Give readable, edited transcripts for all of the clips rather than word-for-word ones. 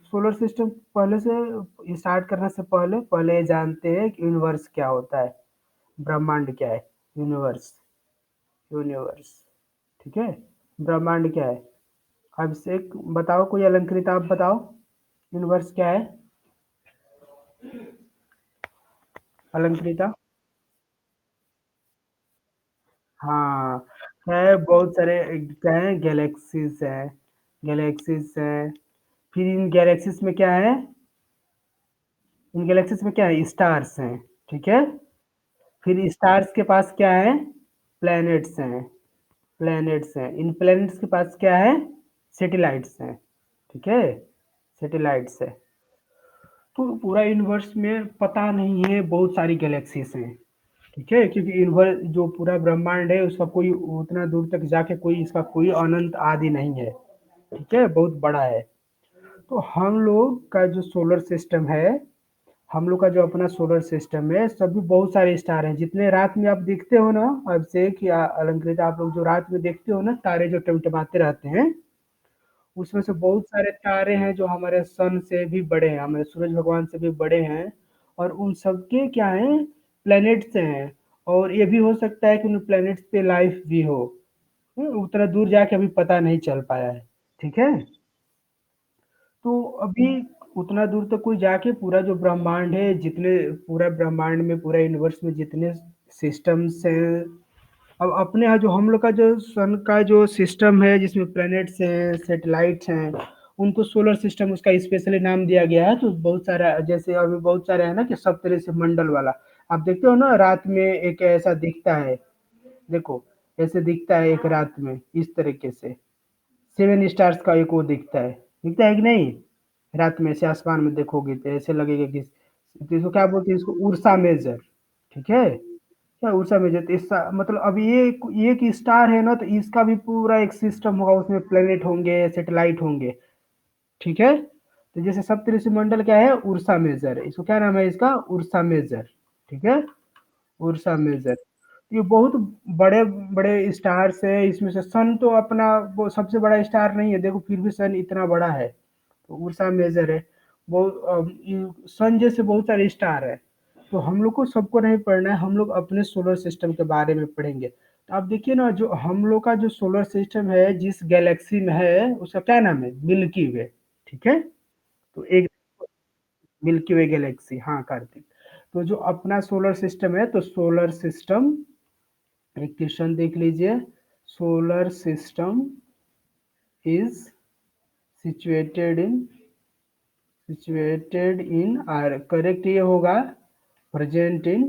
Solar system पहले से start करने से पहले पहले ये जानते हैं कि यूनिवर्स क्या होता है, ब्रह्मांड क्या है? यूनिवर्स, यूनिवर्स, ठीक है? ब्रह्मांड क्या है? अभिषेक बताओ, कोई अलंकृत आप बताओ, यूनिवर्स क्या है? अलंकृता? हाँ, क्या है, बहुत सारे क्या है, गैलेक्सीज है, गैलेक्सीज है। फिर इन गैलेक्सीज में क्या है, इन गैलेक्सीज में क्या है, स्टार्स हैं, ठीक है? फिर स्टार्स के पास क्या है, प्लैनेट्स हैं, प्लैनेट्स हैं। इन प्लैनेट्स के पास क्या है, सैटेलाइट्स हैं, ठीक है? सैटेलाइट्स है। तो पूरा यूनिवर्स में पता नहीं है, बहुत सारी गैलेक्सीज हैं, ठीक है? क्योंकि यूनिवर्स जो पूरा ब्रह्मांड है उसका कोई उतना दूर तक जाके कोई इसका कोई अनंत आदि नहीं है, ठीक है? बहुत बड़ा है। तो हम लोग का जो सोलर सिस्टम है, हम लोग का जो अपना सोलर सिस्टम है, सभी बहुत सारे स्टार हैं। जितने रात में आप देखते हो ना, अभिषेक या अलंकृत, आप लोग जो रात में देखते हो ना, तारे जो टिमटिमाते रहते हैं, उसमें से बहुत सारे तारे हैं जो हमारे सन से भी बड़े हैं, हमारे सूरज भगवान से भी बड़े हैं। और उन सबके क्या हैं, प्लैनेट्स हैं। और ये भी हो सकता है कि उन प्लैनेट्स पे लाइफ भी हो। उतना दूर जाके अभी पता नहीं चल पाया है, ठीक है? तो अभी उतना दूर तक कोई जाके पूरा जो ब्रह्मांड है, जितने पूरा ब्रह्मांड में, पूरा यूनिवर्स में जितने सिस्टम्स हैं, अब अपने यहाँ जो हम लोग का जो सन का जो सिस्टम है, जिसमें प्लैनेट्स हैं, सैटेलाइट्स हैं, उनको सोलर सिस्टम उसका स्पेशली नाम दिया गया है। तो बहुत सारा, जैसे अभी बहुत सारे हैं ना कि सप्तऋषि मंडल वाला, आप देखते हो ना रात में एक ऐसा दिखता है, देखो, ऐसे दिखता है एक रात में इस तरीके से, सेवन स्टार्स का एक वो दिखता है कि नहीं? रात में ऐसे आसमान में देखोगे तो ऐसे लगेगा कि, तो इसको क्या बोलते हैं, इसको उर्सा मेजर, ठीक है? क्या उर्सा मेजर, तो इसका मतलब अभी ये एक स्टार है ना, तो इसका भी पूरा एक सिस्टम होगा, उसमें प्लेनेट होंगे, सैटेलाइट होंगे, ठीक है? तो जैसे सप्तऋषि मंडल क्या है, उर्सा मेजर है, इसको क्या नाम है इसका, उर्सा मेजर, ठीक है? Ursa Major. ये बहुत बड़े बड़े स्टार्स है, इसमें से सन तो अपना वो सबसे बड़ा स्टार नहीं है, देखो फिर भी सन इतना बड़ा है, तो उर्सा मेजर है। वो सन जैसे बहुत सारे स्टार है। तो हम लोग को सबको नहीं पढ़ना है, हम लोग अपने सोलर सिस्टम के बारे में पढ़ेंगे। तो आप देखिए ना, जो हम लोग का जो सोलर सिस्टम है, जिस गैलेक्सी में है, उसका क्या नाम है, मिल्की वे, ठीक है? तो एक मिल्की वे गैलेक्सी, हाँ कार्तिक। तो जो अपना सोलर सिस्टम है, तो सोलर सिस्टम, एक क्वेश्चन देख लीजिए, solar system is situated in, situated in are, correct ये होगा, प्रेजेंट इन,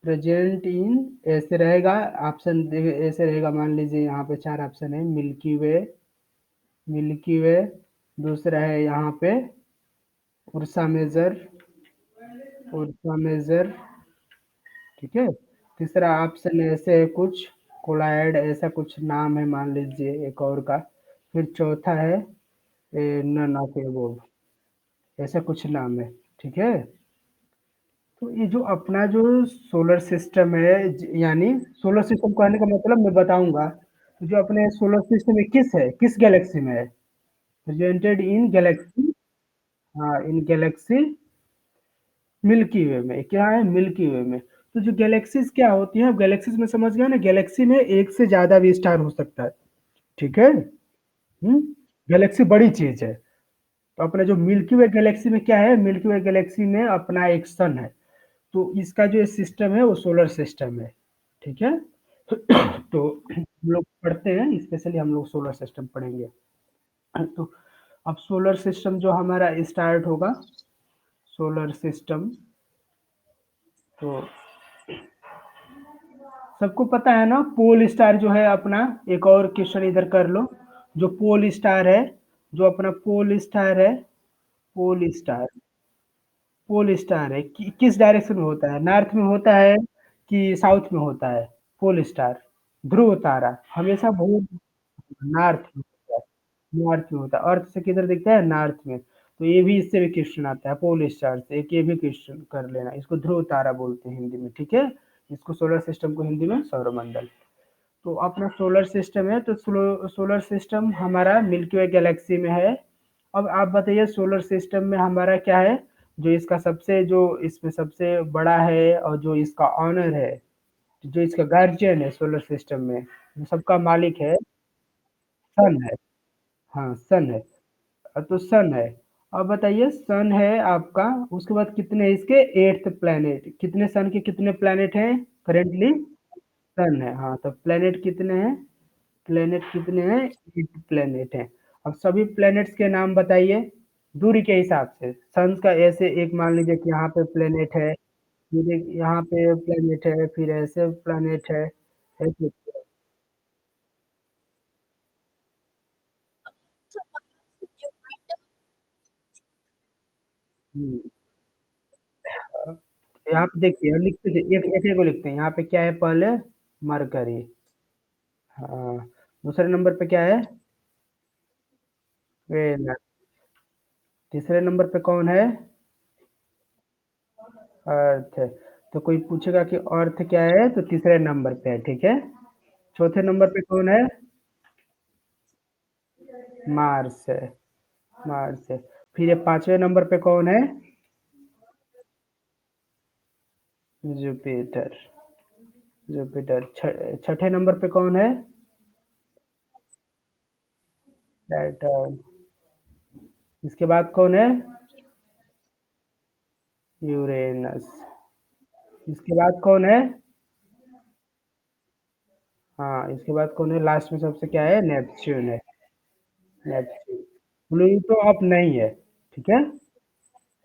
प्रेजेंट इन, ऐसे रहेगा ऑप्शन, ऐसे रहेगा, मान लीजिए यहाँ पे चार ऑप्शन है, मिल्की वे, मिल्की वे, दूसरा है यहाँ पे उर्सा मेजर, उर्सा मेजर, ठीक है? तीसरा ऑप्शन ऐसे है कुछ, कोलाइड, ऐसा कुछ नाम है मान लीजिए एक और का। फिर चौथा है नन ऑफ एबोव, ऐसा कुछ नाम है, ठीक है? तो ये जो अपना जो सोलर सिस्टम है, यानी सोलर सिस्टम कहने का मतलब मैं बताऊंगा, तो जो अपने सोलर सिस्टम में किस है, किस गैलेक्सी में है, प्रेजेंटेड इन गैलेक्सी, हाँ इन गैलेक्सी मिल्की वे में, क्या है, मिल्की वे में। तो जो गैलेक्सीज क्या होती है, गैलेक्सीज में समझ गया ना, गैलेक्सी में एक से ज्यादा भी स्टार हो सकता है, ठीक है? गैलेक्सी बड़ी चीज है। तो अपना जो मिल्की वे गैलेक्सी में क्या है, मिल्की वे गैलेक्सी में अपना एक सन है। तो इसका जो सिस्टम है वो सोलर सिस्टम है, ठीक है? तो हम लोग पढ़ते हैं, स्पेशली हम लोग सोलर सिस्टम पढ़ेंगे। तो अब सोलर सिस्टम जो हमारा स्टार्ट होगा, सोलर सिस्टम, तो सबको पता है ना, पोल स्टार जो है अपना, एक और क्वेश्चन इधर कर लो, जो पोल स्टार है, जो अपना पोल स्टार है, पोल स्टार, पोल स्टार है किस डायरेक्शन में होता है, नॉर्थ में होता है कि साउथ में होता है? पोल स्टार, ध्रुव तारा हमेशा बहुत नॉर्थ में होता है, नॉर्थ में होता है। अर्थ से किधर दिखता है, नॉर्थ में। तो ये भी, इससे भी क्वेश्चन आता है पोल स्टार से, एक ये भी क्वेश्चन कर लेना, इसको ध्रुव तारा बोलते हैं हिंदी में, ठीक है? इसको सोलर सिस्टम को हिंदी में सौरमंडल। तो अपना सोलर सिस्टम है, तो सोलर सिस्टम हमारा मिल्की वे गैलेक्सी में है। अब आप बताइए सोलर सिस्टम में हमारा क्या है? जो इसमें सबसे बड़ा है और जो इसका ओनर है, जो इसका गार्जियन है सोलर सिस्टम में, जो सबका मालिक है, सन है। हाँ, सन है। तो सन है। अब बताइए सन है आपका, उसके बाद कितने इसके 8th प्लैनेट, कितने सन के कितने प्लैनेट हैं करंटली? सन है, हाँ, तो प्लैनेट कितने हैं? 8 प्लैनेट हैं। अब सभी प्लैनेट्स के नाम बताइए, दूरी के हिसाब से। सन का ऐसे एक मान लीजिए कि यहाँ पे प्लैनेट है, फिर एक यहाँ पे प्लैनेट है, फिर ऐसे प्लैनेट है, ऐसे। हुँ। अ, यहाँ पे देखिए लिखते थे एक को लिखते हैं, यहाँ पे क्या है पहले? मरकरी। हाँ, दूसरे नंबर पे क्या है? वेनस। तीसरे नंबर पे कौन है? अर्थ। तो कोई पूछेगा कि अर्थ क्या है, तो तीसरे नंबर पे है, ठीक है? चौथे नंबर पे कौन है? मार्स है, मार्स है। फिर ये 5वें नंबर पे कौन है? Jupiter, Jupiter. छठे नंबर पे कौन है? सैटर्न। इसके बाद कौन है? यूरेनस। इसके बाद कौन है? हाँ, इसके बाद कौन है? लास्ट में सबसे क्या है? नेपच्यून है, नेपच्यून। प्लूटो अब नहीं है, ठीक है?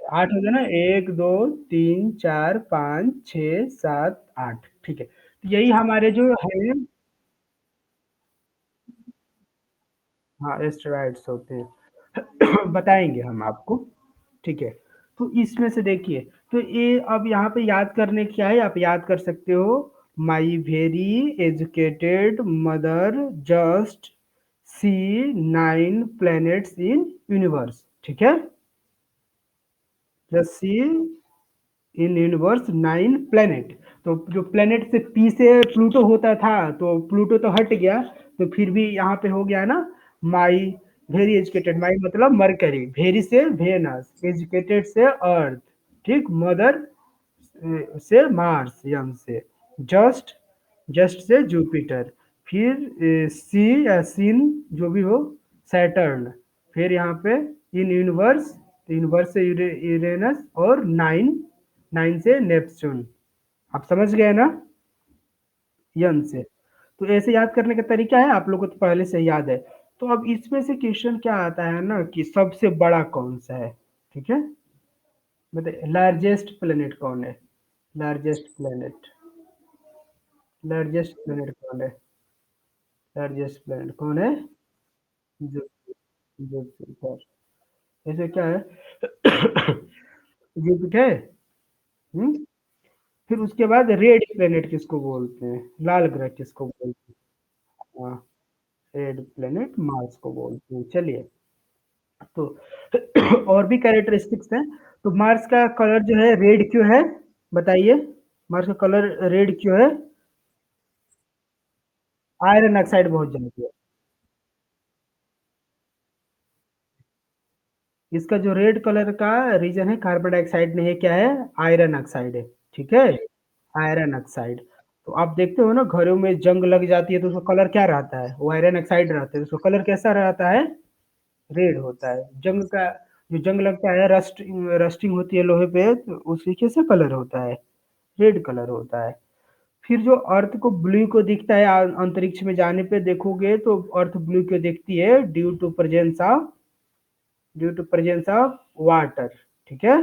8 हो गया ना? 1, 2, 3, 4, 5, 6, 7, 8, ठीक है। तो यही हमारे जो है, हाँ, एस्टेरॉइड्स होते हैं। बताएँगे हम आपको, ठीक है। तो इसमें से देखिए, तो ये अब यहाँ पे याद करने क्या है, आप याद कर सकते हो, my very educated mother just see 9 planets in universe, ठीक है? Just see in universe 9 planet. तो जो प्लैनेट से पी से प्लूटो होता था, तो प्लूटो तो हट गया, तो फिर भी यहाँ पे हो गया ना, माई वेरी एजुकेटेड, माई मतलब मरकरी, वेरी से वेनस, एजुकेटेड से अर्थ, ठीक, मदर से मार्स, यंग से, जस्ट, जस्ट से जुपिटर, फिर सी या सिन जो भी हो, सैटर्न, फिर यहाँ पे इन यूनिवर्स, यूनिवर्स से यूरेनस, और 9 से नेपच्यून। आप समझ गए ना? यन से। तो ऐसे याद करने का तरीका है, आप लोगों को तो पहले से ही याद है। तो अब इसमें से क्वेश्चन क्या आता है ना कि सबसे बड़ा कौन सा है, ठीक है? बताइए लार्जेस्ट प्लेनेट कौन है? लार्जेस्ट प्लेनेट, लार्जेस्ट प्लेनेट कौन है? लार्जेस्ट प्लेनेट कौन है? जुपिटर। ऐसे क्या है? जुपिटर। हम्म। फिर उसके बाद रेड प्लेनेट किसको बोलते हैं? लाल ग्रह किसको बोलते हैं? हाँ, रेड प्लेनेट मार्स को बोलते हैं। चलिए, तो और भी कैरेक्टरिस्टिक्स हैं। तो मार्स का कलर जो है रेड क्यों है? बताइए, मार्स का कलर रेड क्यों है? आयरन ऑक्साइड बहुत जलती है। इसका जो रेड कलर का रीजन है, कार्बन डाइऑक्साइड नहीं है, क्या है? आयरन ऑक्साइड है, ठीक है? Iron oxide. तो आप देखते हो ना, घरों में जंग लग जाती है तो उसका कलर क्या रहता है? वो आयरन ऑक्साइड रहता है, उसका कलर कैसा रहता है? रेड होता है। जंग का जो जंग लगता है, रस्टिंग होती है लोहे पे, तो उसी कैसा कलर होता है? रेड कलर होता है। फिर जो अर्थ को ब्लू को दिखता है, अंतरिक्ष में जाने पे देखोगे तो अर्थ ब्लू क्यों दिखती है? Due to presence of water, ठीक है?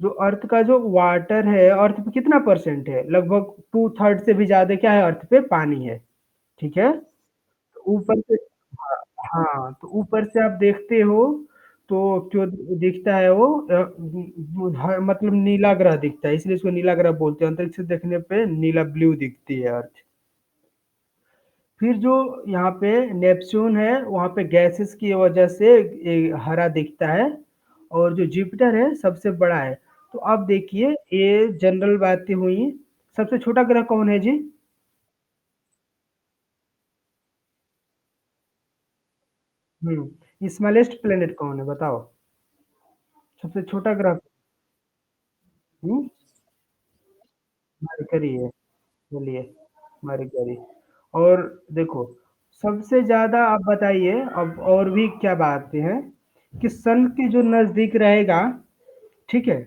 जो अर्थ का जो वाटर है, अर्थ पे कितना परसेंट है? लगभग 2/3 से भी ज्यादा क्या है? अर्थ पे पानी है, ठीक है? तो ऊपर से, हाँ, हाँ, तो ऊपर से आप देखते हो तो जो दिखता है वो मतलब नीला ग्रह दिखता है, इसलिए इसको नीला ग्रह बोलते हैं। अंतरिक्ष से देखने पे नीला ब्लू दिखती है अर्थ। फिर जो यहाँ पे नेपच्यून है, वहाँ पे गैसेस की वजह से हरा दिखता है, और जो जुपिटर है सबसे बड़ा है। तो अब देखिए, ये जनरल बातें हुई। सबसे छोटा ग्रह कौन है जी? हम्म। स्मॉलेस्ट प्लैनेट कौन है बताओ? सबसे छोटा ग्रह हुँ, मरकरी है। चलिए, मरकरी और देखो सबसे ज़्यादा आप बताइए अब और भी क्या बातें हैं कि सन के जो नज़दीक रहेगा, ठीक है?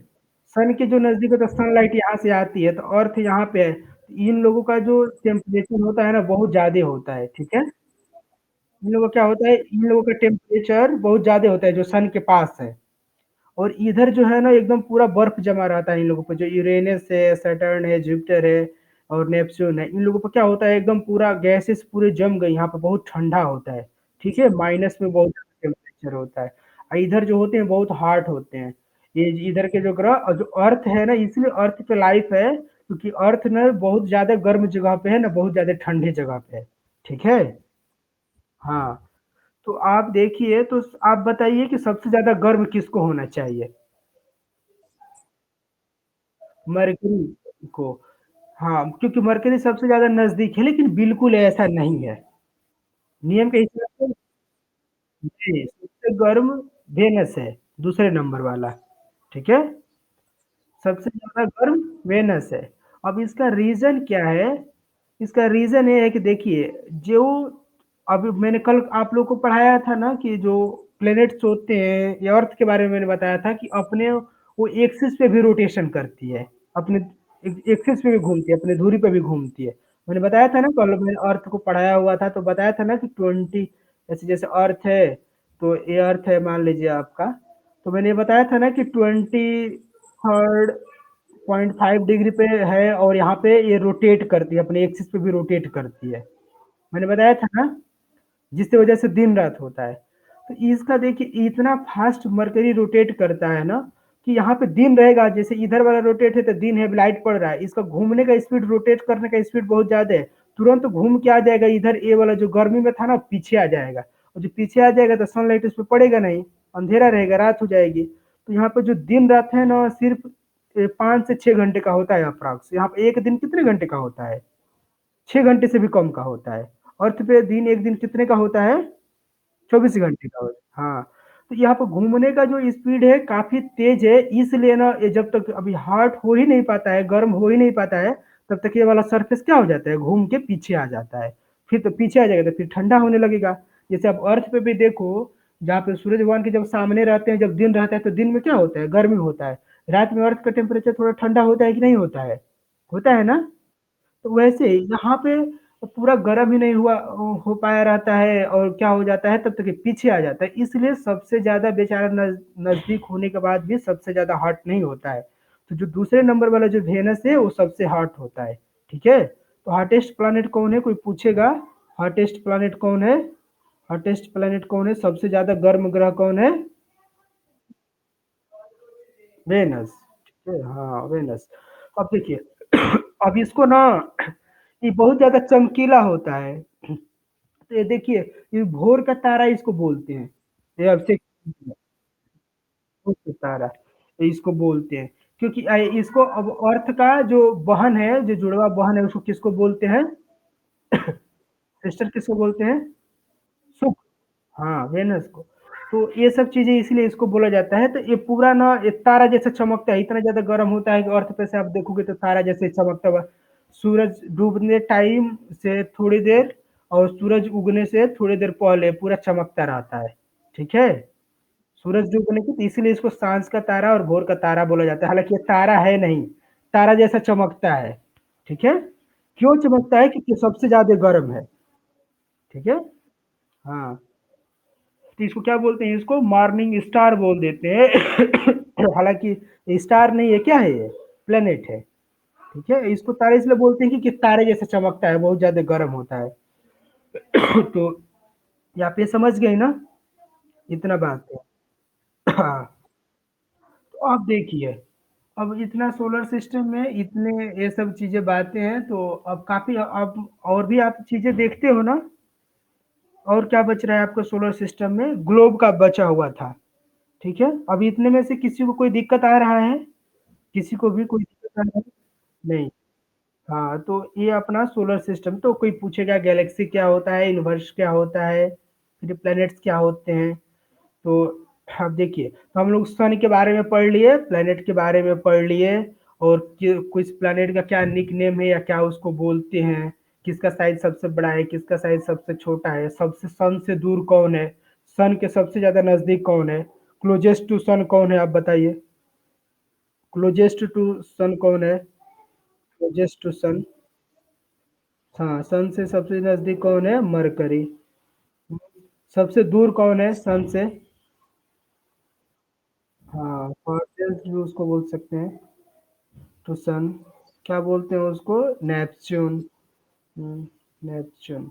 सन के जो नज़दीक है तो सनलाइट यहाँ से आती है, तो अर्थ यहाँ पे है। इन लोगों का जो टेम्परेचर होता है ना बहुत ज़्यादा होता है, ठीक है? इन लोगों का क्या होता है, इन लोगों का टेम्परेचर बहुत ज़्यादा होता है जो सन के पास है। और इधर जो है ना एकदम पूरा बर्फ जमा रहता है इन लोगों पे, जो यूरेनस है, सैटर्न है, जुपिटर है और नेपच्यून है। इन लोगों पे क्या होता है एकदम पूरा गैसेस पूरे जम गई, यहाँ पे बहुत ठंडा होता है, ठीक है? माइनस में बहुत टेम्परेचर होता है। इधर जो होते हैं बहुत हॉट होते हैं। ये इधर के जो ग्रह और जो अर्थ है ना इसलिए अर्थ पे लाइफ है क्योंकि अर्थ ना बहुत ज़्यादा गर्म जगह पे है ना बहुत ज़्यादा ठंडी जगह पे है, ठीक है? हाँ, तो आप देखिए तो आप बताइए कि सबसे ज़्यादा गर्म किसको होना चाहिए? मरकरी को। हाँ, क्योंकि मरकरी सबसे ज़्यादा नज़दीक है, लेकिन बिल्कुल ऐसा नहीं है। नियम के हिसाब से जी, सबसे गर्म वेनस है, दूसरे नंबर वाला, ठीक है? सबसे ज़्यादा गर्म वेनस है। अब इसका रीज़न क्या है? इसका रीज़न ये है कि देखिए, जो अभी मैंने कल आप लोग को पढ़ाया था ना कि जो प्लैनेट्स होते हैं या अर्थ के बारे में मैंने बताया था कि अपने वो एक्सिस पे भी रोटेशन करती है। अपने एक्सिस पे भी घूमती है, अपनी धुरी पे भी घूमती है। मैंने बताया था ना कल मैंने अर्थ को पढ़ाया हुआ था, तो बताया था ना कि 20 जैसे जैसे अर्थ है, तो ये अर्थ है मान लीजिए आपका, तो मैंने ये बताया था ना कि 23rd 0.5 डिग्री पे है और यहाँ पे ये रोटेट करती है, अपने एक्सिस पे भी रोटेट करती है। मैंने बताया था ना? जिसकी वजह से दिन-रात होता है। तो इसका देखिए इतना फ़ास्ट मरकरी रोटेट करता है ना, कि यहाँ पे दिन रहेगा जैसे इधर वाला रोटेट है तो दिन है, लाइट पड़ रहा है। इसका घूमने का स्पीड रोटेट करने का स्पीड बहुत ज़्यादा है। तुरंत घूम के आ जाएगा इधर ये वाला जो गर्मी में था ना पीछे आ जाएगा और जो पीछे आ जाएगा तो सनलाइट उस पे पड़ेगा नहीं, अंधेरा रहेगा, रात हो जाएगी। तो यहाँ पे जो दिन-रात है ना सिर्फ़ 5 से 6 घंटे का होता है अप्रॉक्स। यहाँ पे 1 दिन कितने घंटे का होता है? 6 घंटे से भी कम का होता है। अर्थ पे दिन 1 दिन कितने का होता है? 24 घंटे का होता है। हाँ, तो यहाँ पे घूमने का जो स्पीड है काफ़ी तेज़ है, इसलिए ना ये जब तक अभी हॉट हो ही नहीं पाता है, गर्म हो ही नहीं पाता है, तब तक ये वाला सरफेस क्या हो जाता है, घूम के पीछे आ जाता है। फिर तो पीछे आ जाएगा तो फिर ठंडा होने लगेगा। जैसे आप अर्थ पे भी देखो, जहाँ पे सूरज भगवान के जब सामने रहते हैं, जब दिन रहता है, तो दिन में क्या होता है, गर्मी होता है। रात में अर्थ का टेम्परेचर थोड़ा ठंडा होता है कि नहीं होता है? होता है ना? तो वैसे यहाँ पे पूरा गर्म ही नहीं हो पाया रहता है और क्या हो जाता है तब तक ये पीछे आ जाता है। इसलिए सबसे ज़्यादा बेचारा नज़दीक होने के बाद भी सबसे ज़्यादा हॉट नहीं होता है। तो जो दूसरे नंबर वाला जो वेनस है वो सबसे हॉट होता है, ठीक है? तो हॉटेस्ट प्लैनेट कौन है कोई पूछेगा? हॉटेस्ट प्लैनेट कौन है? हॉटेस्ट प्लैनेट कौन है? सबसे ज़्यादा गर्म ग्रह कौन है? वेनस, ठीक है? हाँ, वेनस। अब देखिए अब इसको ना ये बहुत ज़्यादा चमकीला होता है। तो ये देखिए, ये भोर का तारा इसको बोलते हैं। ये अभिषेक भोर का तारा, ये इसको बोलते हैं। क्योंकि इसको अब अर्थ का जो बहन है, जो जुड़वा बहन है उसको किसको बोलते हैं? सिस्टर किसको बोलते हैं? शुक्र। हाँ, वेनस को। तो ये सब चीज़ें इसलिए इसको बोला जाता है, तो ये पूरा ना एक तारा जैसा चमकता है, इतना ज़्यादा गर्म होता है कि अर्थ पे से आप देखोगे तो तारा जैसे चमकता हुआ। सूरज डूबने टाइम से थोड़ी देर और सूरज उगने से थोड़ी देर पहले पूरा चमकता रहता है, ठीक है? सूरज डूबने की तो इसीलिए इसको सांझ का तारा और भोर का तारा बोला जाता है, हालाँकि ये तारा है नहीं, तारा जैसा चमकता है, ठीक है? क्यों चमकता है? क्योंकि सबसे ज़्यादा गर्म है, ठीक है? हाँ। तो इसको क्या बोलते हैं? इसको मॉर्निंग स्टार बोल देते हैं। हालाँकि स्टार नहीं है, क्या है ये? प्लैनेट है, ठीक है? इसको तारा इसलिए बोलते हैं कि तारे जैसा चमकता है, बहुत ज़्यादा गर्म होता है। तो ये आप ये समझ गए ना? इतना बात है। हाँ, तो अब देखिए, अब इतना सोलर सिस्टम में इतने ये सब चीज़ें बातें हैं, तो अब काफ़ी अब और भी आप चीज़ें देखते हो ना? और क्या बच रहा है आपको सोलर सिस्टम में? ग्लोब का बचा हुआ था, ठीक है? अब इतने में से किसी को कोई दिक्कत आ रहा है? किसी को भी कोई दिक्कत आ रहा है? नहीं। हाँ, तो ये अपना सोलर सिस्टम तो कोई पूछेगा गैलेक्सी क्या होता है, यूनिवर्स क्या होता है, फिर प्लैनेट्स क्या होते हैं? तो अब देखिए, तो हम लोग सन के बारे में पढ़ लिए, प्लैनेट के बारे में पढ़ लिए और किस प्लैनेट का क्या निकनेम है या क्या उसको बोलते हैं, किसका साइज़ सबसे बड़ा है, किसका साइज़ सबसे छोटा है, सबसे सन से दूर कौन है, सन के सबसे ज़्यादा नज़दीक कौन है, क्लोज़ेस्ट टू सन कौन है आप बताइए? क्लोज़ेस्ट टू सन कौन है? क्लोज़ेस्ट टू सन हाँ, सन से सबसे नज़दीक कौन है? मरकरी। सबसे दूर कौन है सन से? हाँ, फारजेस्ट भी उसको बोल सकते हैं, टू सन। क्या बोलते हैं उसको? नेपच्यून। हुँ, नेपच्यून।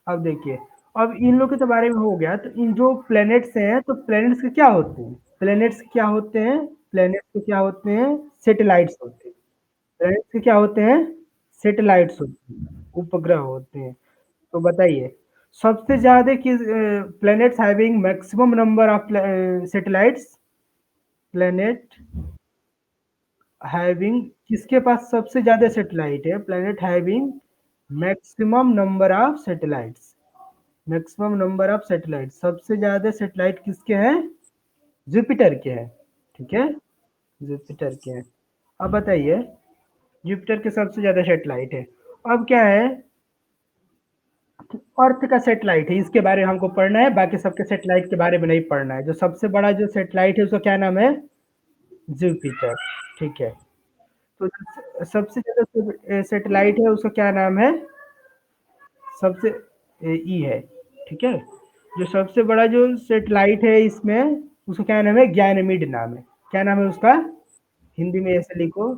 अब देखिए, अब इन लोग के तो बारे में हो गया, तो इन जो प्लैनेट्स हैं, तो प्लैनेट्स के क्या होते हैं? प्लैनेट्स क्या होते हैं? प्लैनेट्स के क्या होते हैं? सैटेलाइट्स होते हैं। प्लैनेट्स के क्या होते हैं? सैटेलाइट्स होते हैं, उपग्रह होते हैं। तो बताइए, सबसे ज़्यादा किस planets having maximum number of satellites? Planet having किसके पास सबसे ज़्यादा सैटेलाइट है? Planet having maximum number of satellites. Maximum number of satellite सबसे ज़्यादा सैटेलाइट किसके हैं? जुपिटर के हैं, ठीक है? जुपिटर के हैं। अब बताइए, जुपिटर के सबसे ज़्यादा सैटेलाइट है। अब क्या है, अर्थ का सैटेलाइट है, इसके बारे में हमको पढ़ना है, बाकी सबके सैटेलाइट के बारे में नहीं पढ़ना है। जो सबसे बड़ा जो सैटेलाइट है, उसका क्या नाम है? जुपिटर, ठीक है। तो सबसे ज़्यादा सैटेलाइट है, उसका क्या नाम है? सबसे ई है, ठीक है? जो सबसे बड़ा जो सैटेलाइट है इसमें, उसका क्या नाम है? गैनीमेड नाम है। क्या नाम है उसका? हिंदी में ऐसे लिखो।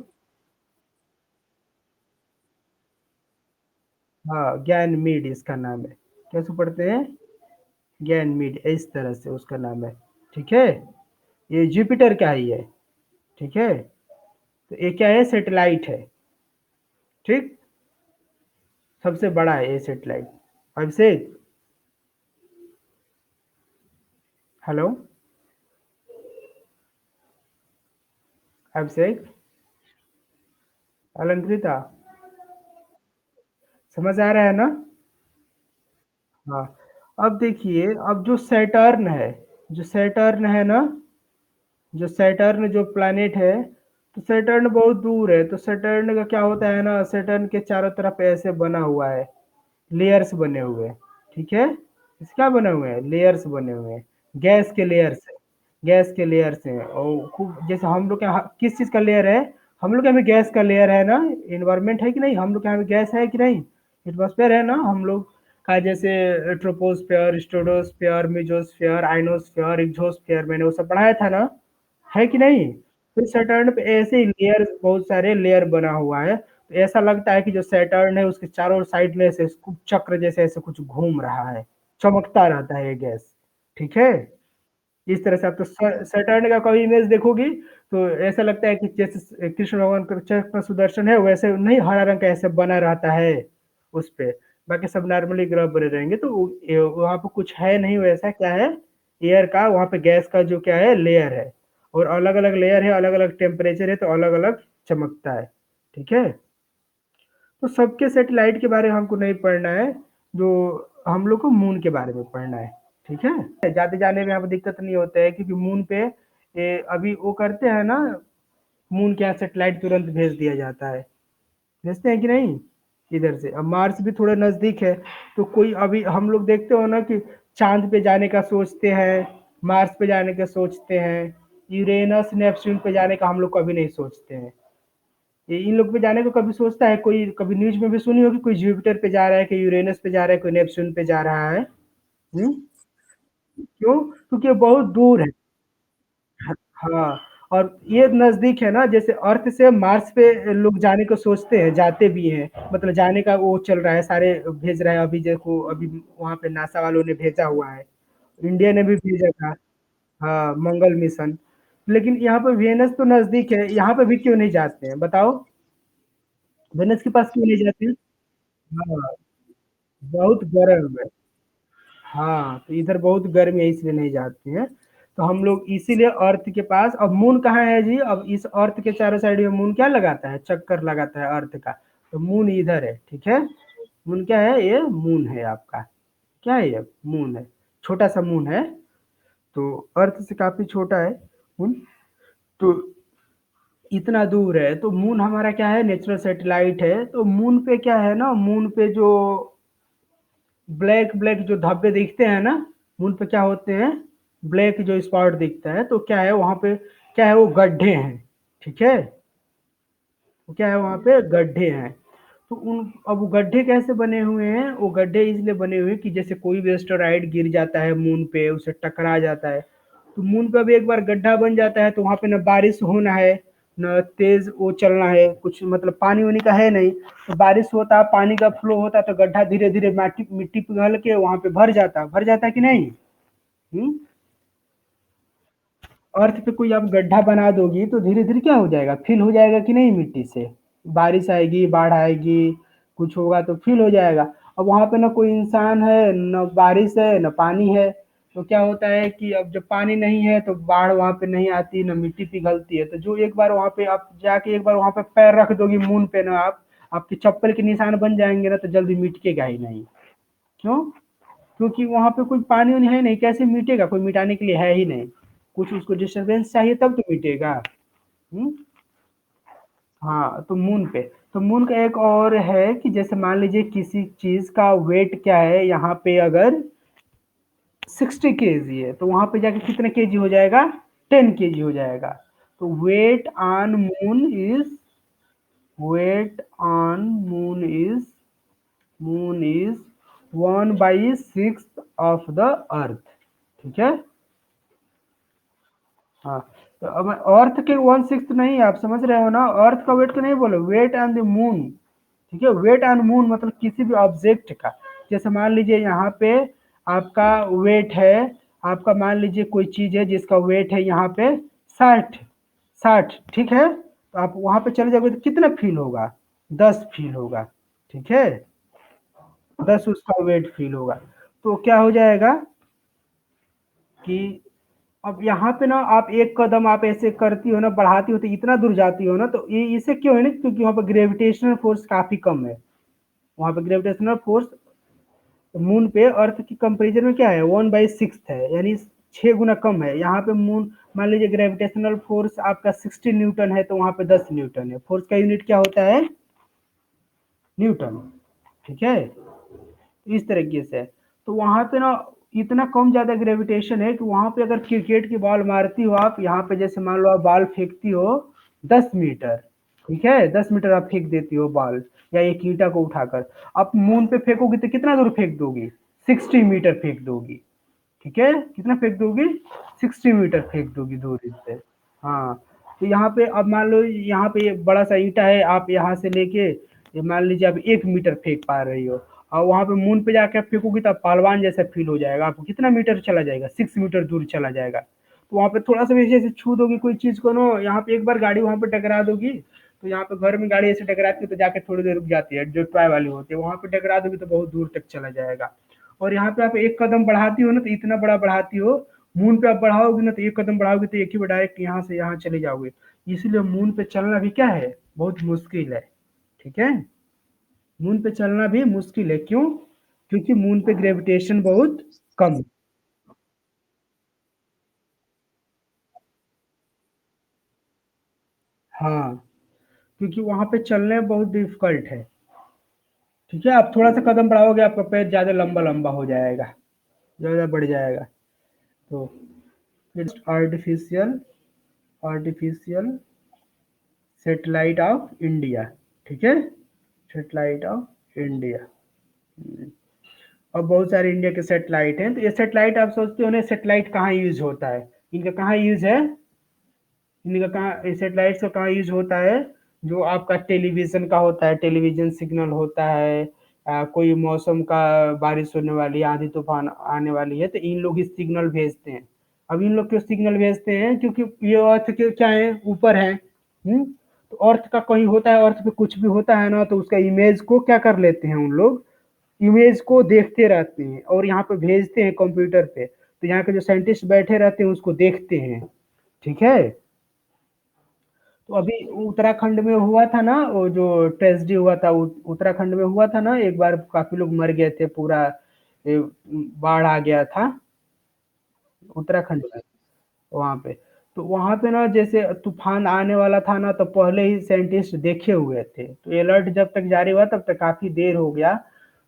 हाँ, गैनीमेड इसका नाम है। कैसे पढ़ते हैं? गैनीमेड, इस तरह से उसका नाम है, ठीक है? ये जुपिटर का ही है, ठीक है? तो ये क्या है? सैटेलाइट है, ठीक? सबसे बड़ा है ये सैटेलाइट। अभिषेक, हेलो? अभिषेक, अलंकृता, समझ आ रहा है ना? हाँ, अब देखिए, अब जो सैटर्न है, जो सैटर्न है ना, जो सैटर्न जो प्लैनेट है, तो सैटर्न बहुत दूर है, तो सैटर्न का क्या होता है ना, सैटर्न के चारों तरफ ऐसे बना हुआ है, लेयर्स बने हुए हैं, ठीक है? इस क्या बने हुए हैं? लेयर्स बने हुए हैं, गैस के लेयर्स हैं, गैस के लेयर्स हैं और खूब जैसे हम लोग के यहाँ किस चीज़ का लेयर है? हम लोग के यहाँ भी गैस का लेयर है ना, एनवायरनमेंट है कि नहीं? हम लोग के यहाँ भी गैस है कि नहीं? एटमॉस्फेयर है ना हम लोग का, जैसे troposphere, stratosphere, mesosphere, ionosphere, exosphere, मैंने वो सब पढ़ाया था ना, है कि नहीं? तो सैटर्न पे ऐसे ही लेयर, बहुत सारे लेयर बना हुआ है। तो ऐसा लगता है कि जो सैटर्न है उसके चारों साइड में ऐसे कुछ चक्र जैसे ऐसे कुछ घूम रहा है, चमकता रहता है ये गैस, ठीक है? इस तरह से आप तो सैटर्न का कोई इमेज देखोगी तो ऐसा लगता है कि जैसे कृष्ण भगवान का चक्र सुदर्शन है, वैसे नहीं, हरा रंग का ऐसे बना रहता है उस पे। बाकी सब नॉर्मली ग्रह बने रहेंगे, तो वहाँ पे कुछ है नहीं वैसा, क्या है? एयर का, वहाँ पे गैस का जो क्या है, लेयर है और अलग अलग लेयर है, अलग अलग टेम्परेचर है, तो अलग अलग चमकता है, ठीक है? तो सबके सैटेलाइट के बारे में हमको नहीं पढ़ना है, जो हम लोग को मून के बारे में पढ़ना है, ठीक है? जाते जाने में यहाँ पे दिक्कत नहीं होता है, क्योंकि मून पे अभी वो करते हैं ना, मून के यहाँ सैटेलाइट तुरंत भेज दिया जाता है, भेजते हैं कि नहीं? इधर से अब मार्स भी थोड़ा नज़दीक है, तो कोई अभी हम लोग देखते हो ना कि चाँद पे जाने का सोचते हैं, मार्स पे जाने का सोचते हैं, यूरेनस, नेपच्यून पे जाने का हम लोग कभी नहीं सोचते हैं। ये इन लोग पे जाने को कभी सोचता है कोई? कभी न्यूज़ में भी सुनी होगी कोई जुपिटर पे जा रहा है, कोई यूरेनस पे जा रहा है, कोई नेपच्यून पे जा रहा है? हुँ? क्यों? क्योंकि ये बहुत दूर है। हाँ, और ये नज़दीक है ना, जैसे अर्थ से मार्स पे लोग जाने को सोचते हैं, जाते भी हैं, मतलब जाने का वो चल रहा है, सारे भेज रहे हैं, अभी देखो अभी वहाँ पे नासा वालों ने भेजा हुआ है, इंडिया ने भी भेजा था। हाँ, मंगल मिशन। लेकिन यहाँ पे वेनस तो नज़दीक है, यहाँ पे भी क्यों नहीं जाते हैं बताओ? वेनस के पास क्यों नहीं जाते हैं? हाँ, बहुत गर्म है। हाँ, तो इधर बहुत गर्मी है, इसलिए नहीं जाते हैं। तो हम लोग इसीलिए अर्थ के पास, अब मून कहाँ है जी? अब इस अर्थ के चारों साइड में मून क्या लगाता है? चक्कर लगाता है अर्थ का। तो मून इधर है, ठीक है? मून क्या है? ये मून है आपका। क्या है ये? मून है। छोटा सा मून है। तो अर्थ से काफ़ी छोटा है मून। तो इतना दूर है, तो मून हमारा क्या है, नेचुरल सैटेलाइट है। तो मून पे क्या है ना, मून पे जो ब्लैक ब्लैक जो धब्बे दिखते हैं ना, मून पे क्या होते हैं, ब्लैक जो स्पॉट दिखता है, तो क्या है वहां पे, क्या है वो गड्ढे हैं। ठीक है, तो क्या है वहां पे गड्ढे हैं। तो उन अब वो गड्ढे कैसे बने हुए हैं, वो गड्ढे इसलिए बने हुए हैं कि जैसे कोई भी एस्टेरॉइड गिर जाता है मून पे, उसे टकरा जाता है, तो मून पे भी एक बार गड्ढा बन जाता है, तो वहां पे न बारिश होना है, न तेज वो चलना है, कुछ मतलब पानी वानी का है नहीं। तो बारिश होता है, पानी का फ्लो होता है, तो गड्ढा धीरे धीरे मिट्टी मिट्टी पिघल के वहां पे भर जाता है कि नहीं। हम्म। अर्थ पे कोई आप गड्ढा बना दोगी तो धीरे धीरे क्या हो जाएगा, फिल हो जाएगा कि नहीं मिट्टी से। बारिश आएगी, बाढ़ आएगी, कुछ होगा तो फिल हो जाएगा। अब वहां पे ना कोई इंसान है, न बारिश है, न पानी है। तो क्या होता है कि अब जब पानी नहीं है तो बाढ़ वहां पे नहीं आती, न मिट्टी पिघलती है। तो जो एक बार वहां पे आप जाके एक बार वहां पे पैर रख दोगी मून पे ना, आप आपके चप्पल के निशान बन जाएंगे ना, तो जल्दी मिटेगा ही नहीं। क्यों? क्योंकि वहां पे कोई पानी वानी है नहीं, कैसे मिटेगा, कोई मिटाने के लिए है ही नहीं। कुछ उसको डिस्टरबेंस चाहिए तब तो मिटेगा। हम्म। हाँ, तो मून पे, तो मून का एक और है कि जैसे मान लीजिए किसी चीज का वेट क्या है, यहाँ पे अगर 60 केजी है, तो वहां पे जाके कितने केजी हो जाएगा, 10 केजी हो जाएगा। तो weight on moon is 1/6 of the earth. ठीक है। हाँ, तो अब अर्थ के 1/6 नहीं, आप समझ रहे हो ना, अर्थ का वेट तो नहीं बोलो, वेट ऑन द मून। ठीक है, वेट ऑन मून मतलब किसी भी ऑब्जेक्ट का। जैसे मान लीजिए यहाँ पे आपका वेट है, आपका मान लीजिए कोई चीज है जिसका वेट है यहाँ पे 60, ठीक है, तो आप वहां पे चले जाओगे तो कितना फील होगा, 10 फील होगा। ठीक है, 10 उसका वेट फील होगा। तो क्या हो जाएगा कि अब यहाँ पे ना आप एक कदम आप ऐसे करती हो ना, बढ़ाती हो, तो इतना दूर जाती हो ना, तो ये इसे क्यों है ना, क्योंकि वहाँ पे ग्रेविटेशनल फोर्स काफी कम है। वहाँ पे ग्रेविटेशनल फोर्स मून पे अर्थ की कंपेरिजन में क्या है, 1/6 है, यानी 6 गुना कम है। यहाँ पे मून मान लीजिए ग्रेविटेशनल फोर्स आपका 60 न्यूटन है, तो वहाँ पे 10 न्यूटन है। फोर्स का यूनिट क्या होता है, न्यूटन। ठीक है, इस तरीके से। तो वहां पे ना इतना कम ज्यादा ग्रेविटेशन है कि वहां पे अगर क्रिकेट की बॉल मारती हो आप, यहाँ पे जैसे मान लो आप बॉल फेंकती हो 10 मीटर, ठीक है, 10 मीटर आप फेंक देती हो बॉल, या एक ईंटा को उठाकर, आप मून पे फेंकोगी तो कितना दूर फेंक दोगी, 60 मीटर फेंक दोगी। ठीक है, कितना फेंक दोगी, 60 मीटर फेंक दोगी दूरी से। हाँ, तो यहाँ पे अब मान लो यहाँ पे ये बड़ा सा ईंटा है, आप यहाँ से लेके ये मान लीजिए आप 1 मीटर फेंक पा रही हो, और वहां पे मून पे जाके आप फेंकोगी तो आप पहलवान जैसा फील हो जाएगा, आपको कितना मीटर चला जाएगा, 6 मीटर दूर चला जाएगा। तो वहां पे थोड़ा सा भी ऐसे छू दोगी कोई चीज को ना, यहाँ पे एक बार गाड़ी वहां पे टकरा दोगी, तो यहाँ पे घर में गाड़ी ऐसे टकराती है तो जाके थोड़ी देर रुक जाती है, जो टॉय वाली होती है वहां पे टकरा दोगी तो बहुत दूर तक चला जाएगा। और यहाँ पे आप एक कदम बढ़ाती हो ना, तो इतना बड़ा बढ़ाती हो, मून पे आप बढ़ाओगे ना, तो एक कदम बढ़ाओगे तो एक ही बार डायरेक्ट यहाँ से यहाँ चले जाओगे। इसलिए मून पे चलना भी क्या है, बहुत मुश्किल है। ठीक है, मून पे चलना भी मुश्किल है, क्यों, क्योंकि मून पे ग्रेविटेशन बहुत कम है। हाँ, क्योंकि वहां पे चलने बहुत डिफिकल्ट है। ठीक है, आप थोड़ा सा कदम बढ़ाओगे आपका पैर ज्यादा लंबा लंबा हो जाएगा, ज्यादा बढ़ जाएगा। तो artificial artificial satellite of India. ठीक है, सैटेलाइट ऑफ इंडिया। अब बहुत सारे इंडिया के सैटेलाइट हैं, तो ये सैटेलाइट आप सोचते हो ना, सैटेलाइट कहाँ यूज होता है, इनका कहाँ यूज है, इनका कहाँ, सैटेलाइट का कहाँ यूज होता है, जो आपका टेलीविजन का होता है, टेलीविजन सिग्नल होता है, कोई मौसम का, बारिश होने वाली है, आंधी तूफान आने वाली है, तो इन लोग ही सिग्नल भेजते हैं। अब इन लोग क्यों सिग्नल भेजते हैं, क्योंकि ये अर्थ के क्या है, ऊपर है। तो अर्थ का कहीं होता है, अर्थ पे कुछ भी होता है ना, तो उसका इमेज को क्या कर लेते हैं उन लोग, इमेज को देखते रहते हैं और यहाँ पे भेजते हैं कंप्यूटर पे, तो यहाँ के जो साइंटिस्ट बैठे रहते हैं उसको देखते हैं। ठीक है, तो अभी उत्तराखंड में हुआ था ना, वो जो ट्रेजेडी हुआ था, उत्तराखंड में हुआ था ना, एक बार काफी लोग मर गए थे, पूरा बाढ़ आ गया था। उत्तराखंड में, वहाँ पे। तो वहाँ पे ना जैसे तूफ़ान आने वाला था ना, तो पहले ही साइंटिस्ट देखे हुए थे। तो अलर्ट जब तक जारी हुआ तब तक काफ़ी देर हो गया।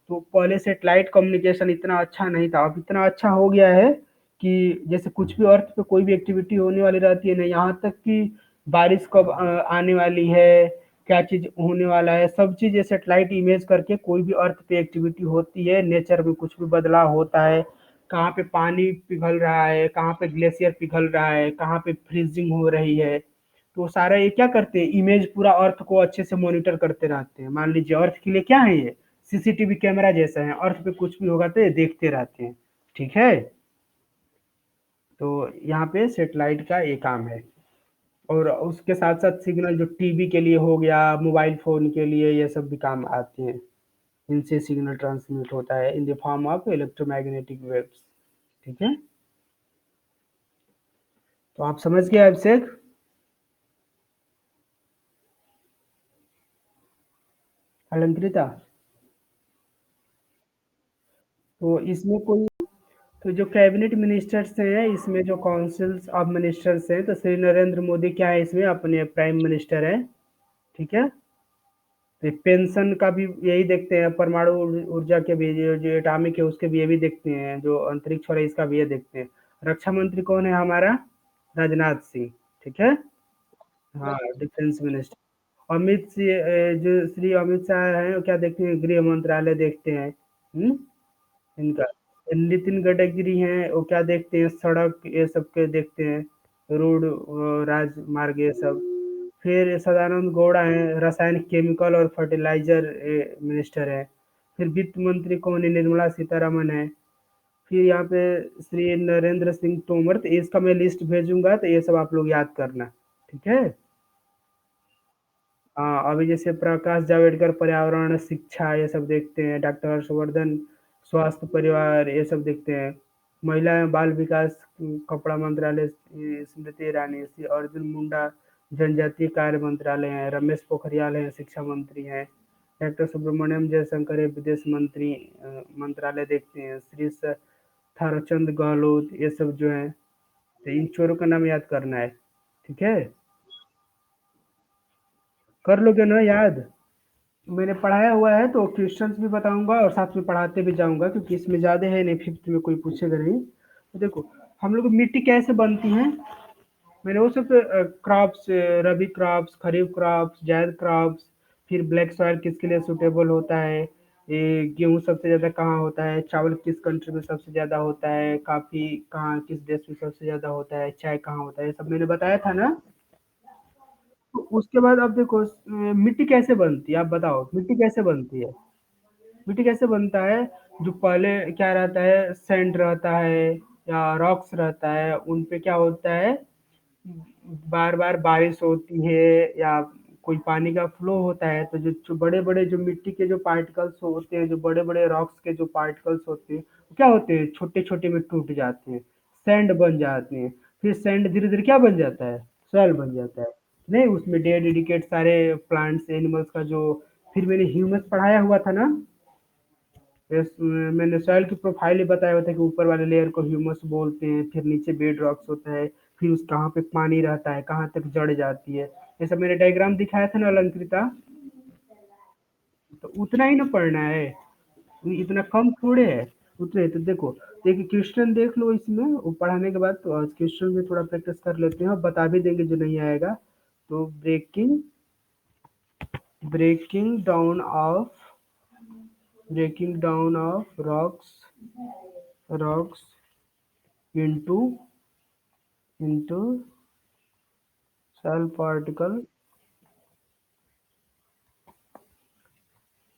तो पहले सैटेलाइट कम्युनिकेशन इतना अच्छा नहीं था, अब इतना अच्छा हो गया है कि जैसे कुछ भी अर्थ पे कोई भी एक्टिविटी होने वाली रहती है ना, यहाँ तक कि बारिश कब आने वाली है, क्या चीज़ होने वाला है, सब चीज़ ये सैटेलाइट इमेज करके कोई भी अर्थ पे एक्टिविटी होती है, नेचर में कुछ भी बदलाव होता है, कहाँ पे पानी पिघल रहा है, कहाँ पे ग्लेशियर पिघल रहा है, कहाँ पे फ्रीजिंग हो रही है, तो सारा ये क्या करते हैं, इमेज पूरा अर्थ को अच्छे से मॉनिटर करते रहते हैं। मान लीजिए अर्थ के लिए क्या है ये, सीसीटीवी कैमरा जैसा है, अर्थ पे कुछ भी होगा तो ये देखते रहते हैं। ठीक है, तो यहाँ पे सेटेलाइट का ये काम है। और उसके साथ साथ सिग्नल जो टीवी के लिए हो गया, मोबाइल फोन के लिए, ये सब भी काम आते हैं। इनसे सिग्नल ट्रांसमिट होता है in the form of electromagnetic waves. ठीक है, तो आप समझ गए अभिषेक, अलंकृता। तो इसमें कोई, तो जो कैबिनेट मिनिस्टर्स हैं, इसमें जो काउंसिल्स ऑफ मिनिस्टर्स हैं, तो श्री नरेंद्र मोदी क्या है, इसमें अपने प्राइम मिनिस्टर है। ठीक है, तो पेंशन का भी यही देखते हैं, परमाणु ऊर्जा के भी जो एटॉमिक है उसके भी ये भी देखते हैं, जो अंतरिक्ष वाला इसका भी ये देखते हैं। रक्षा मंत्री कौन है हमारा, राजनाथ सिंह। ठीक है, हाँ, डिफेंस मिनिस्टर। जो श्री अमित शाह हैं वो क्या देखते हैं, गृह मंत्रालय देखते हैं। इनका नितिन गडकरी हैं, वो क्या देखते हैं, सड़क ये सब के देखते हैं, रोड, राजमार्ग ये सब। फिर सदानंद गौड़ा हैं, रसायन केमिकल और फर्टिलाइजर मिनिस्टर है। फिर वित्त मंत्री कौन है, निर्मला सीतारमन है। फिर यहाँ पे श्री नरेंद्र सिंह तोमर, तो इसका मैं लिस्ट भेजूंगा, तो ये सब आप लोग याद करना। ठीक है, हाँ, अभी जैसे प्रकाश जावड़ेकर पर्यावरण शिक्षा ये सब देखते हैं, डॉक्टर हर्षवर्धन स्वास्थ्य परिवार ये सब देखते हैं, महिला एवं बाल विकास कपड़ा मंत्रालय स्मृति ईरानी, श्री अर्जुन मुंडा जनजातीय कार्य मंत्रालय है, रमेश पोखरियाल है शिक्षा मंत्री हैं, डॉक्टर सुब्रमण्यम जयशंकर है विदेश मंत्री मंत्रालय देखते हैं, श्री थारचंद गहलोत ये सब जो है। तो इन चोरों का नाम याद करना है। ठीक है, कर लोगे ना याद। मैंने पढ़ाया हुआ है, तो क्वेश्चंस भी बताऊंगा और साथ में पढ़ाते भी जाऊंगा, क्योंकि इसमें ज़्यादा है नहीं, फिफ्थ में कोई पूछेगा नहीं। तो देखो, हम लोग मिट्टी कैसे बनती है, मैंने वो सब क्रॉप्स, रबी क्रॉप्स, खरीफ क्रॉप्स, जायद क्रॉप्स, फिर ब्लैक सॉइल किसके लिए सूटेबल होता है, ये गेहूँ सबसे ज़्यादा कहाँ होता है, चावल किस कंट्री में सबसे ज़्यादा होता है, कॉफ़ी कहाँ किस देश में सबसे ज़्यादा होता है, चाय कहाँ होता है, ये सब मैंने बताया था ना। तो उसके बाद अब देखो, मिट्टी कैसे बनती है, आप बताओ मिट्टी कैसे बनती है। मिट्टी कैसे बनता है, जो पहले क्या रहता है, सैंड रहता है या रॉक्स रहता है, उन पे क्या होता है, बार बार बारिश होती है या कोई पानी का फ्लो होता है, तो जो बड़े बड़े जो मिट्टी के जो पार्टिकल्स होते हैं, जो बड़े बड़े रॉक्स के जो पार्टिकल्स होते हैं, वो क्या होते हैं, छोटे छोटे में टूट जाते हैं, सैंड बन जाते हैं। फिर सैंड धीरे धीरे क्या बन जाता है, सॉइल बन जाता है। नहीं, उसमें डेडिकेट सारे प्लांट्स एनिमल्स का जो, फिर मैंने ह्यूमस पढ़ाया हुआ था ना, मैंने सॉइल की प्रोफाइल ही बताया हुआ था कि ऊपर वाले लेयर को ह्यूमस बोलते हैं, फिर नीचे बेड रॉक्स होता है, फिर उस कहाँ पे पानी रहता है, कहाँ तक जड़ जाती है, ये सब मैंने डायग्राम दिखाया था ना अलंकृता। तो उतना ही ना पढ़ना है, इतना कम थोड़े है, उतने तो देखो, एक क्वेश्चन देख लो इसमें, वो पढ़ाने के बाद तो आज क्वेश्चन में थोड़ा प्रैक्टिस कर लेते हैं और बता भी देंगे जो नहीं आएगा। तो breaking down of breaking down of rocks into into cell particle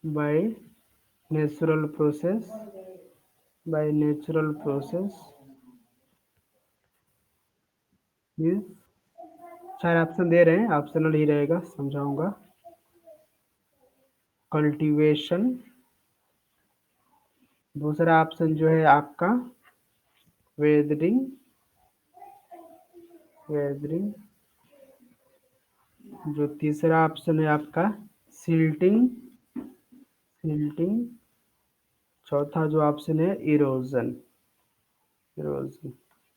by natural process by natural process is, चार ऑप्शन दे रहे हैं, ऑप्शनल ही रहेगा, समझाऊंगा। कल्टीवेशन, दूसरा ऑप्शन जो है आपका वेदरिंग, वेदरिंग, जो तीसरा ऑप्शन है आपका सिल्टिंग, सिल्टिंग, चौथा जो ऑप्शन है इरोजन, इरोजन।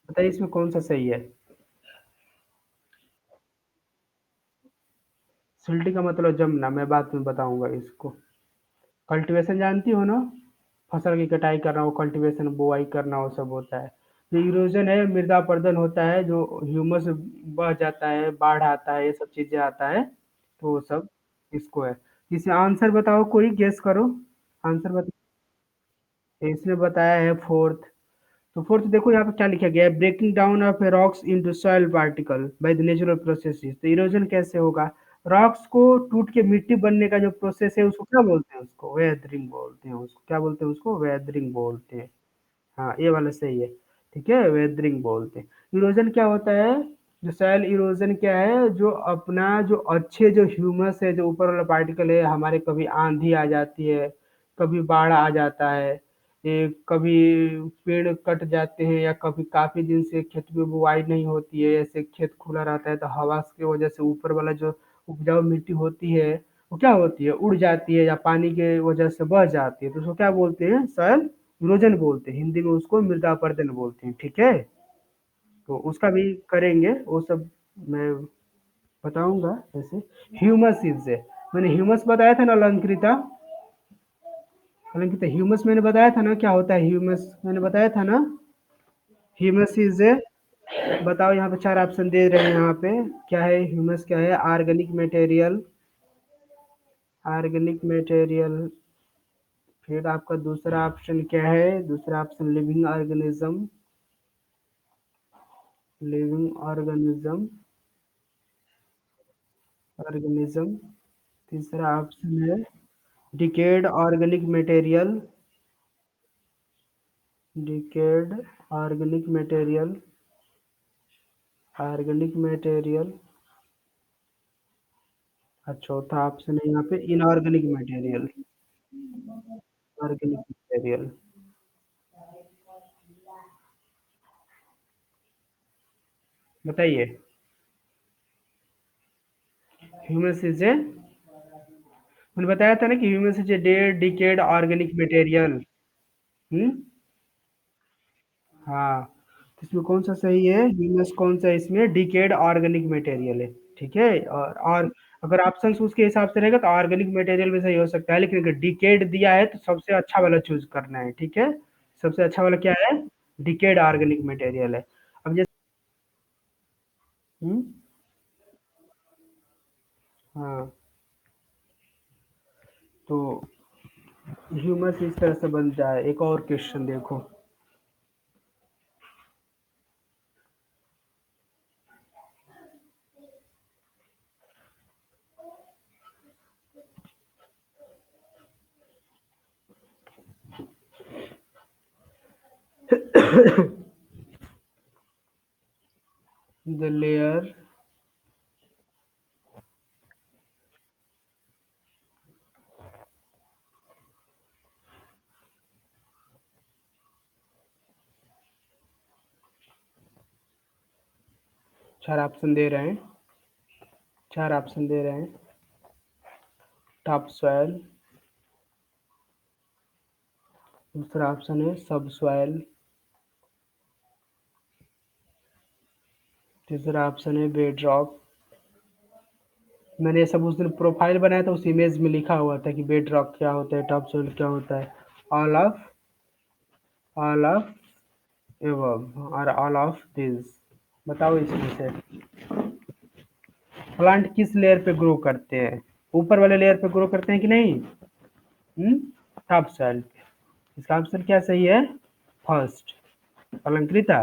बताइए इसमें कौन सा सही है? सिल्टी का मतलब जमना, मैं बाद में बताऊंगा इसको। कल्टीवेशन जानती हो ना? फसल की कटाई करना, वो कल्टीवेशन बुआई करना, वो सब होता है। जो इरोजन है, मृदा अपरदन होता है, जो ह्यूमस बह जाता है, बाढ़ आता है, ये सब चीजें आता है, तो वो सब इसको है। इसे आंसर बताओ, कोई गेस करो। आंसर बता। इसने बताया है फोर्थ। तो फोर्थ देखो यहाँ पे क्या लिखा गया है, breaking down of rocks into soil particle by the natural processes. तो इरोजन कैसे होगा? रॉक्स को टूट के मिट्टी बनने का जो प्रोसेस है, उसको क्या बोलते हैं? उसको वेदरिंग बोलते हैं। उसको क्या बोलते हैं? उसको वेदरिंग बोलते हैं। हाँ, ये वाला सही है। ठीक है, वेदरिंग बोलते हैं। इरोजन क्या होता है? जो सॉइल इरोजन क्या है, जो अपना जो अच्छे जो ह्यूमस है, जो ऊपर वाला पार्टिकल है, हमारे कभी आंधी आ जाती है, कभी बाढ़ आ जाता है, ये कभी पेड़ कट जाते हैं, या कभी काफी दिन से खेत में बुआई नहीं होती है, ऐसे खेत खुला रहता है, तो हवा की वजह से ऊपर वाला जो उपजाऊ मिट्टी होती है, वो क्या होती है? उड़ जाती है, या पानी के वजह से बह जाती है, तो उसको क्या बोलते हैं? सॉइल इरोजन बोलते हैं। हिंदी में उसको मृदा अपरदन बोलते हैं। ठीक है, तो उसका भी करेंगे वो सब, मैं बताऊंगा ऐसे। ह्यूमस इज है, मैंने ह्यूमस बताया था ना अलंकृता? अलंकृता, ह्यूमस मैंने बताया था ना, क्या होता है ह्यूमस, मैंने बताया था ना। ह्यूमस इज है, बताओ। यहाँ पे चार ऑप्शन दे रहे हैं यहाँ पे। क्या है ह्यूमस? क्या है? Organic material, organic material. फिर आपका दूसरा ऑप्शन क्या है? दूसरा option living organism, living organism, organism. तीसरा ऑप्शन है decayed organic material, decayed organic material, organic material. और चौथा ऑप्शन है यहाँ पे इनऑर्गेनिक मटेरियल, ऑर्गेनिक मटेरियल। बताइए। ह्यूमस इज ए, मैंने बताया था ना कि humus is a dead decayed organic material. Hmm. हाँ, तो इसमें कौन सा सही है? ह्यूमस कौन सा है इसमें? डिकेड ऑर्गेनिक मटेरियल है। ठीक है, और अगर ऑप्शन उसके हिसाब से रहेगा तो ऑर्गेनिक मटेरियल में सही हो सकता है, लेकिन अगर डिकेड दिया है तो सबसे अच्छा वाला चूज करना है। ठीक है, सबसे अच्छा वाला क्या है? डिकेड ऑर्गेनिक मटेरियल है। अब जैसे हम्म, हाँ, तो ह्यूमस इस तरह से बन जाए। एक और क्वेश्चन देखो। द लेयर, चार ऑप्शन दे रहे हैं, चार ऑप्शन दे रहे हैं। टॉप सॉइल, दूसरा ऑप्शन है सब सॉइल, तीसरा ऑप्शन है बेड रॉक। मैंने ये सब उस दिन प्रोफाइल बनाया था, उस इमेज में लिखा हुआ था कि बेड रॉक क्या होता है, टॉप सोइल क्या होता है। All of, all of above और ऑल ऑफ दिस। बताओ इसमें से प्लांट किस लेयर पे ग्रो करते हैं? ऊपर वाले लेयर पे ग्रो करते हैं कि नहीं? हम्म, टॉप सोइल पे। इसका आंसर क्या सही है? फर्स्ट, अलंकृता।